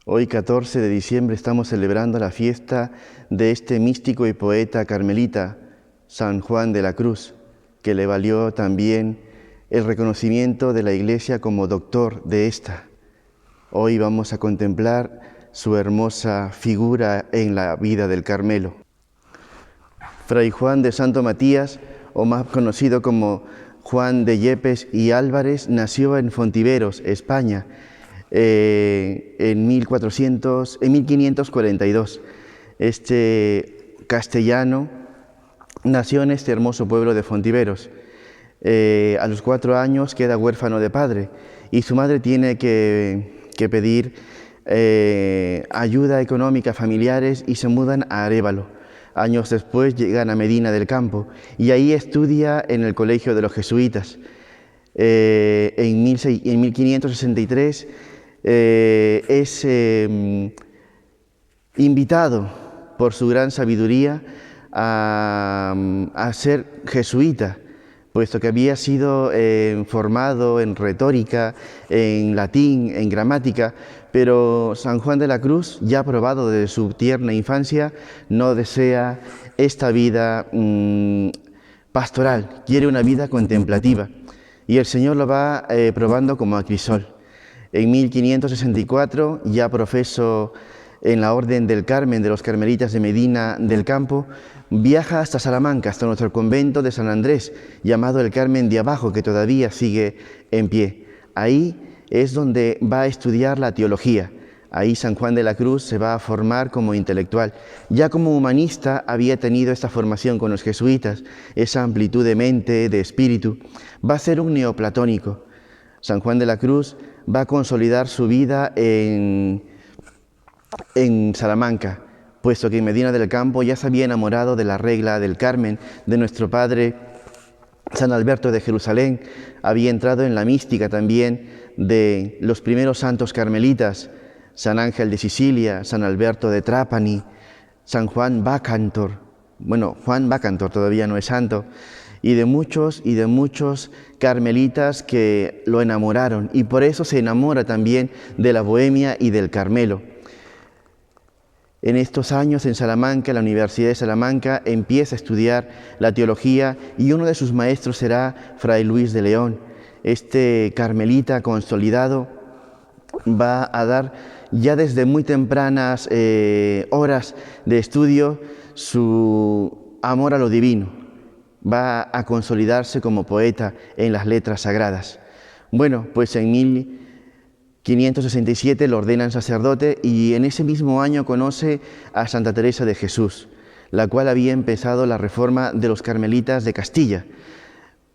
Hoy, 14 de diciembre, estamos celebrando la fiesta de este místico y poeta carmelita, San Juan de la Cruz, que le valió también el reconocimiento de la Iglesia como doctor de esta. Hoy vamos a contemplar su hermosa figura en la vida del Carmelo. Fray Juan de Santo Matías, o más conocido como Juan de Yepes y Álvarez, nació en Fontiveros, España, en 1542. Este castellano nació en este hermoso pueblo de Fontiveros. A los 4 años queda huérfano de padre y su madre tiene que pedir ayuda económica a familiares y se mudan a Arévalo. Años después llegan a Medina del Campo y ahí estudia en el colegio de los jesuitas. En 1563 es invitado por su gran sabiduría a ser jesuita, puesto que había sido formado en retórica, en latín, en gramática, pero San Juan de la Cruz, ya probado desde su tierna infancia, no desea esta vida pastoral, quiere una vida contemplativa, y el Señor lo va probando como a crisol. En 1564, ya profeso en la Orden del Carmen de los Carmelitas de Medina del Campo, viaja hasta Salamanca, hasta nuestro convento de San Andrés, llamado el Carmen de Abajo, que todavía sigue en pie. Ahí es donde va a estudiar la teología. Ahí San Juan de la Cruz se va a formar como intelectual. Ya como humanista había tenido esta formación con los jesuitas, esa amplitud de mente, de espíritu. Va a ser un neoplatónico. San Juan de la Cruz va a consolidar su vida en Salamanca, puesto que en Medina del Campo ya se había enamorado de la regla del Carmen, de nuestro padre San Alberto de Jerusalén, había entrado en la mística también de los primeros santos carmelitas, San Ángel de Sicilia, San Alberto de Trapani, San Juan Bacantor. Bueno, Juan Bacantor todavía no es santo, y de muchos carmelitas que lo enamoraron, y por eso se enamora también de la Bohemia y del Carmelo. En estos años en Salamanca, la Universidad de Salamanca, empieza a estudiar la teología y uno de sus maestros será Fray Luis de León. Este carmelita consolidado va a dar ya desde muy tempranas horas de estudio su amor a lo divino. Va a consolidarse como poeta en las letras sagradas. Bueno, pues en 1567 lo ordenan sacerdote y en ese mismo año conoce a Santa Teresa de Jesús, la cual había empezado la reforma de los carmelitas de Castilla.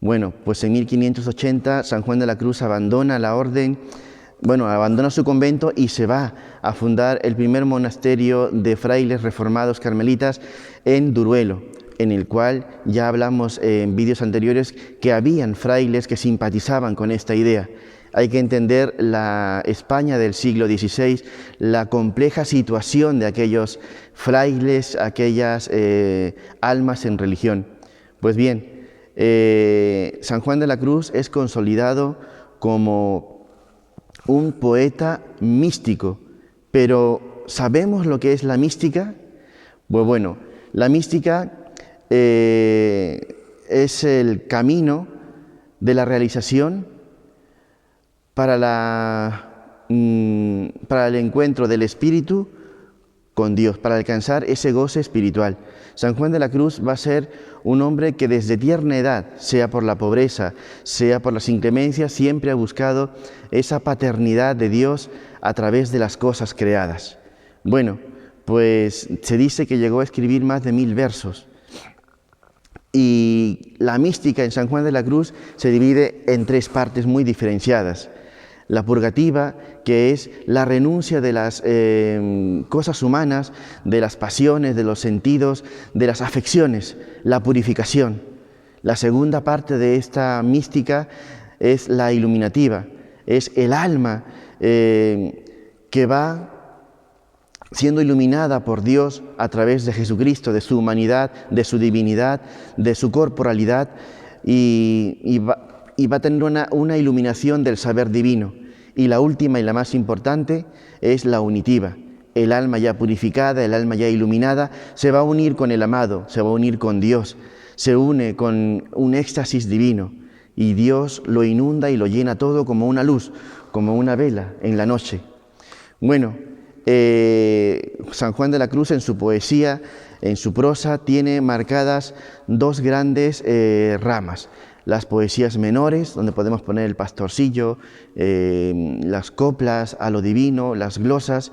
Bueno, pues en 1580 San Juan de la Cruz abandona la orden, abandona su convento y se va a fundar el primer monasterio de frailes reformados carmelitas en Duruelo, en el cual ya hablamos en vídeos anteriores que habían frailes que simpatizaban con esta idea. Hay que entender la España del siglo XVI, la compleja situación de aquellos frailes, aquellas almas en religión. Pues bien, San Juan de la Cruz es consolidado como un poeta místico, pero ¿sabemos lo que es la mística? Pues bueno, la mística es el camino de la realización para el encuentro del espíritu con Dios, para alcanzar ese goce espiritual. San Juan de la Cruz va a ser un hombre que desde tierna edad, sea por la pobreza, sea por las inclemencias, siempre ha buscado esa paternidad de Dios a través de las cosas creadas. Bueno, pues se dice que llegó a escribir más de 1000 versos. Y la mística en San Juan de la Cruz se divide en 3 partes muy diferenciadas. La purgativa, que es la renuncia de las cosas humanas, de las pasiones, de los sentidos, de las afecciones, la purificación. La segunda parte de esta mística es la iluminativa, es el alma que va siendo iluminada por Dios a través de Jesucristo, de su humanidad, de su divinidad, de su corporalidad, y va a tener una iluminación del saber divino. Y la última y la más importante es la unitiva. El alma ya purificada, el alma ya iluminada, se va a unir con el amado, se va a unir con Dios, se une con un éxtasis divino y Dios lo inunda y lo llena todo como una luz, como una vela en la noche. Bueno, San Juan de la Cruz en su poesía, en su prosa, tiene marcadas dos grandes ramas. Las poesías menores, donde podemos poner el pastorcillo, las coplas a lo divino, las glosas,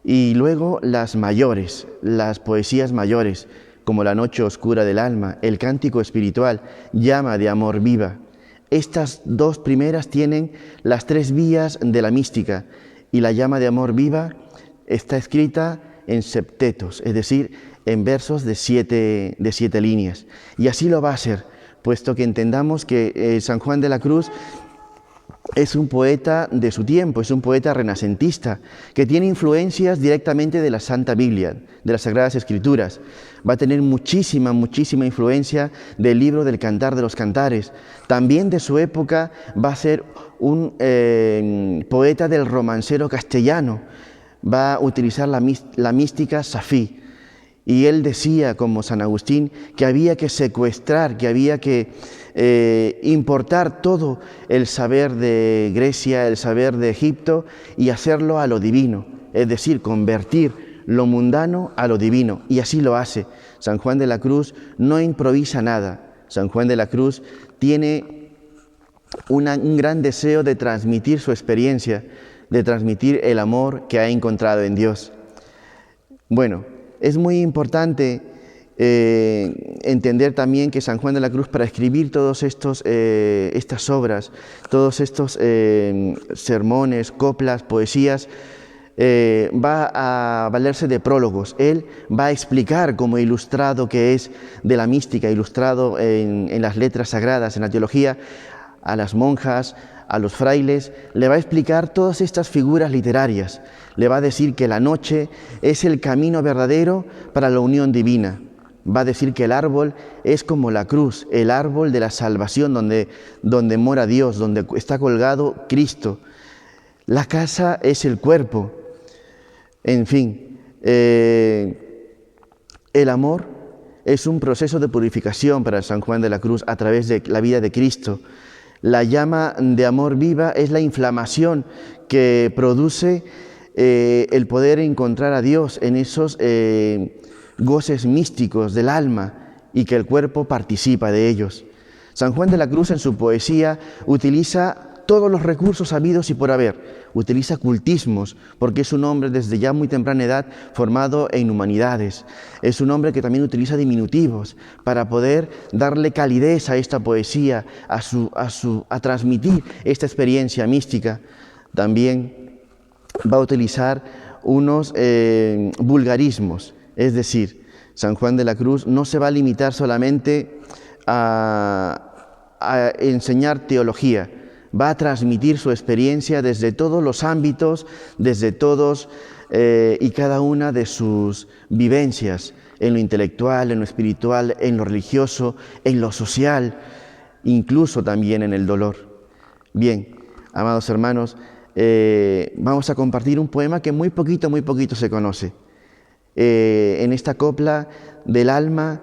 y luego las mayores, las poesías mayores, como La noche oscura del alma, el cántico espiritual, llama de amor viva. Estas dos primeras tienen las tres vías de la mística, y la llama de amor viva está escrita en septetos, es decir, en versos de siete líneas. Y así lo va a ser, puesto que entendamos que San Juan de la Cruz es un poeta de su tiempo, es un poeta renacentista, que tiene influencias directamente de la Santa Biblia, de las Sagradas Escrituras. Va a tener muchísima influencia del libro del Cantar de los Cantares. También de su época va a ser un poeta del romancero castellano. Va a utilizar la mística safí. Y él decía, como San Agustín, que había que secuestrar, que había que importar todo el saber de Grecia, el saber de Egipto y hacerlo a lo divino, es decir, convertir lo mundano a lo divino. Y así lo hace. San Juan de la Cruz no improvisa nada. San Juan de la Cruz tiene un gran deseo de transmitir su experiencia, de transmitir el amor que ha encontrado en Dios. Bueno, es muy importante entender también que San Juan de la Cruz, para escribir todos estas obras, todos estos sermones, coplas, poesías, va a valerse de prólogos. Él va a explicar, como ilustrado que es de la mística, ilustrado en las letras sagradas, en la teología, a las monjas, a los frailes, le va a explicar todas estas figuras literarias. Le va a decir que la noche es el camino verdadero para la unión divina. Va a decir que el árbol es como la cruz, el árbol de la salvación donde mora Dios, donde está colgado Cristo. La casa es el cuerpo. En fin, el amor es un proceso de purificación para San Juan de la Cruz a través de la vida de Cristo. La llama de amor viva es la inflamación que produce el poder encontrar a Dios en esos goces místicos del alma y que el cuerpo participa de ellos. San Juan de la Cruz en su poesía utiliza todos los recursos habidos y por haber. Utiliza cultismos, porque es un hombre desde ya muy temprana edad formado en humanidades. Es un hombre que también utiliza diminutivos para poder darle calidez a esta poesía, a transmitir esta experiencia mística. También va a utilizar unos vulgarismos, es decir, San Juan de la Cruz no se va a limitar solamente a enseñar teología, va a transmitir su experiencia desde todos los ámbitos, desde todos y cada una de sus vivencias, en lo intelectual, en lo espiritual, en lo religioso, en lo social, incluso también en el dolor. Bien, amados hermanos, vamos a compartir un poema que muy poquito se conoce. En esta copla del alma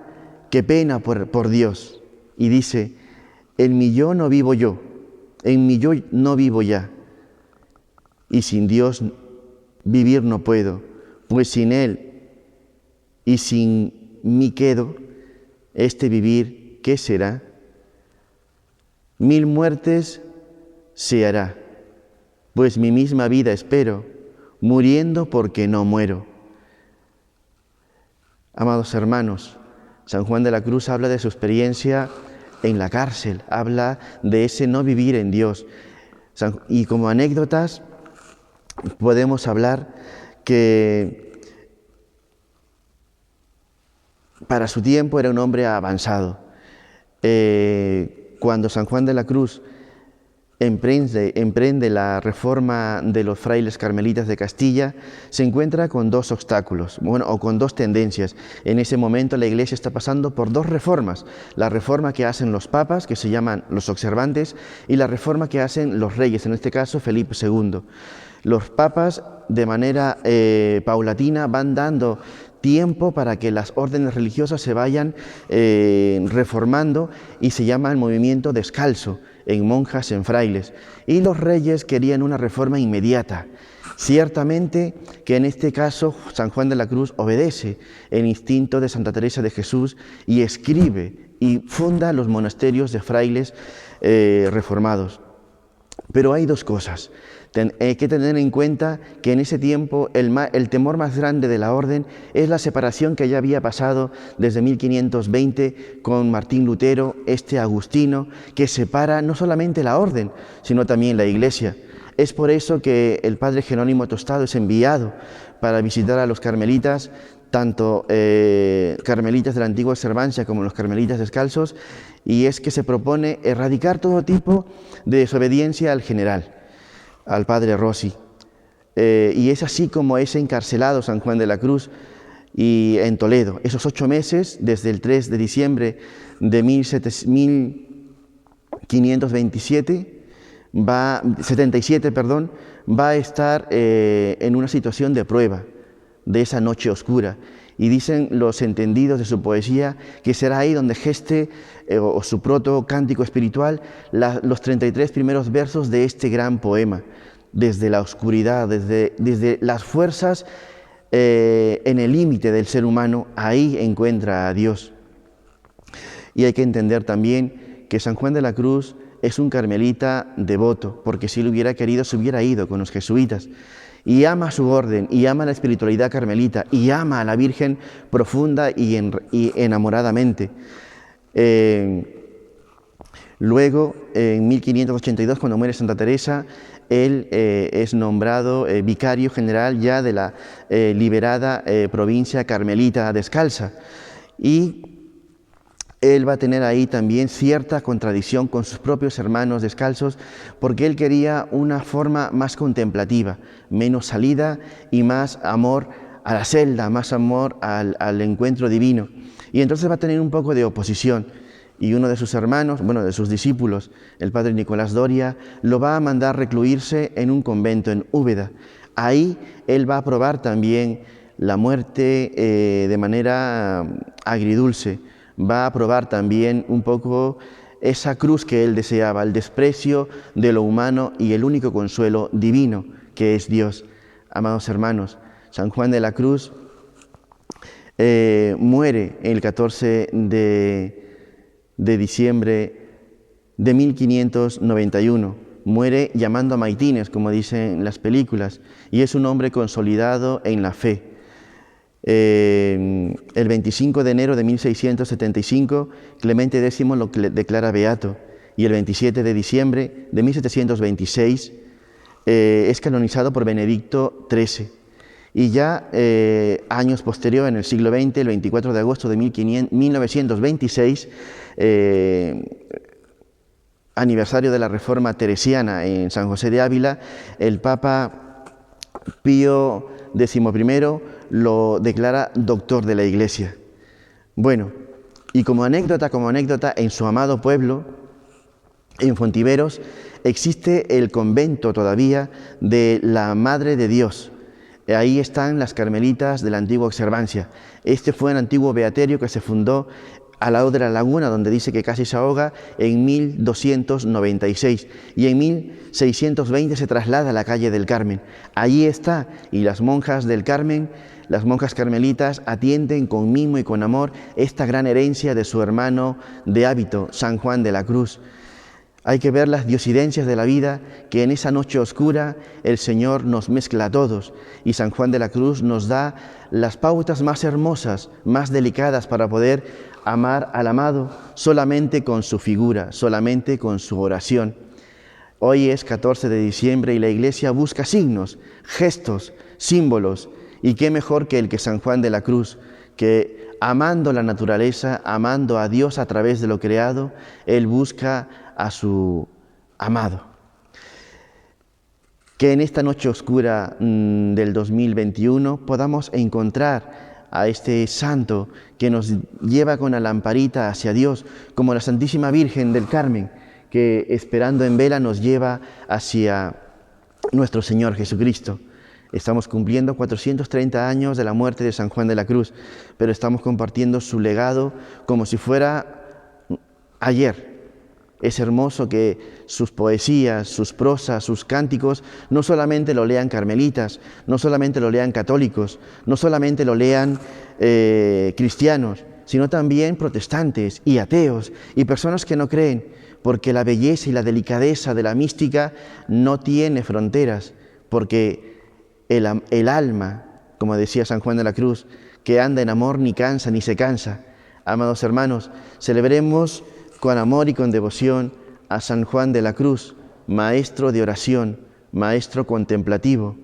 que pena por Dios, y dice: en mi yo no vivo yo, en mi yo no vivo ya, y sin Dios vivir no puedo, pues sin Él y sin mí quedo, este vivir, ¿qué será? 1000 muertes se hará, pues mi misma vida espero, muriendo porque no muero. Amados hermanos, San Juan de la Cruz habla de su experiencia en la cárcel, habla de ese no vivir en Dios. Y como anécdotas podemos hablar que para su tiempo era un hombre avanzado. Cuando San Juan de la Cruz emprende la reforma de los frailes carmelitas de Castilla, se encuentra con dos obstáculos, o con dos tendencias. En ese momento la Iglesia está pasando por dos reformas: la reforma que hacen los papas, que se llaman los observantes, y la reforma que hacen los reyes, en este caso Felipe II. Los papas, de manera paulatina, van dando tiempo para que las órdenes religiosas se vayan reformando, y se llama el movimiento descalzo, en monjas, en frailes. Y los reyes querían una reforma inmediata. Ciertamente que en este caso San Juan de la Cruz obedece el instinto de Santa Teresa de Jesús y escribe y funda los monasterios de frailes reformados. Pero hay dos cosas. Hay que tener en cuenta que en ese tiempo el temor más grande de la orden es la separación que ya había pasado desde 1520 con Martín Lutero, este agustino, que separa no solamente la orden, sino también la Iglesia. Es por eso que el padre Jerónimo Tostado es enviado para visitar a los carmelitas, tanto carmelitas de la antigua observancia como los carmelitas descalzos, y es que se propone erradicar todo tipo de desobediencia al general, al padre Rossi. Y es así como es encarcelado San Juan de la Cruz y en Toledo. Esos 8 meses, desde el 3 de diciembre de 1577, va a estar en una situación de prueba de esa noche oscura. Y dicen los entendidos de su poesía que será ahí donde geste o su proto cántico espiritual los 33 primeros versos de este gran poema. Desde la oscuridad, desde las fuerzas en el límite del ser humano, ahí encuentra a Dios. Y hay que entender también que San Juan de la Cruz es un carmelita devoto, porque si él hubiera querido se hubiera ido con los jesuitas. Y ama su orden, y ama la espiritualidad carmelita, y ama a la Virgen profunda y enamoradamente. Luego, en 1582, cuando muere Santa Teresa, él es nombrado vicario general ya de la liberada provincia carmelita descalza. Y él va a tener ahí también cierta contradicción con sus propios hermanos descalzos, porque él quería una forma más contemplativa, menos salida y más amor a la celda, más amor al encuentro divino. Y entonces va a tener un poco de oposición. Y uno de sus hermanos, de sus discípulos, el padre Nicolás Doria, lo va a mandar recluirse en un convento en Úbeda. Ahí él va a probar también la muerte de manera agridulce. Va a probar también un poco esa cruz que él deseaba, el desprecio de lo humano y el único consuelo divino, que es Dios. Amados hermanos, San Juan de la Cruz muere el 14 de diciembre de 1591. Muere llamando a maitines, como dicen las películas, y es un hombre consolidado en la fe. El 25 de enero de 1675, Clemente X lo declara beato, y el 27 de diciembre de 1726 es canonizado por Benedicto XIII. Y ya años posteriores, en el siglo XX, el 24 de agosto de 1926, aniversario de la Reforma Teresiana en San José de Ávila, el Papa Pío XI lo declara doctor de la Iglesia. Bueno, y como anécdota, en su amado pueblo, en Fontiveros, existe el convento todavía de la Madre de Dios. Ahí están las carmelitas de la antigua observancia. Este fue el antiguo beaterio que se fundó al lado de la laguna, donde dice que casi se ahoga, en 1296. Y en 1620 se traslada a la calle del Carmen. Allí está, y las monjas del Carmen, las monjas carmelitas, atienden con mimo y con amor esta gran herencia de su hermano de hábito, San Juan de la Cruz. Hay que ver las diosidencias de la vida, que en esa noche oscura el Señor nos mezcla a todos, y San Juan de la Cruz nos da las pautas más hermosas, más delicadas para poder amar al amado solamente con su figura, solamente con su oración. Hoy es 14 de diciembre y la Iglesia busca signos, gestos, símbolos, y qué mejor que el que San Juan de la Cruz, que amando la naturaleza, amando a Dios a través de lo creado, él busca a su amado. Que en esta noche oscura del 2021 podamos encontrar a este santo que nos lleva con la lamparita hacia Dios, como la Santísima Virgen del Carmen, que esperando en vela nos lleva hacia nuestro Señor Jesucristo. Estamos cumpliendo 430 años de la muerte de San Juan de la Cruz, pero estamos compartiendo su legado como si fuera ayer. Es hermoso que sus poesías, sus prosas, sus cánticos no solamente lo lean carmelitas, no solamente lo lean católicos, no solamente lo lean cristianos, sino también protestantes y ateos y personas que no creen, porque la belleza y la delicadeza de la mística no tiene fronteras, porque el alma, como decía San Juan de la Cruz, que anda en amor ni cansa ni se cansa. Amados hermanos, celebremos con amor y con devoción a San Juan de la Cruz, maestro de oración, maestro contemplativo,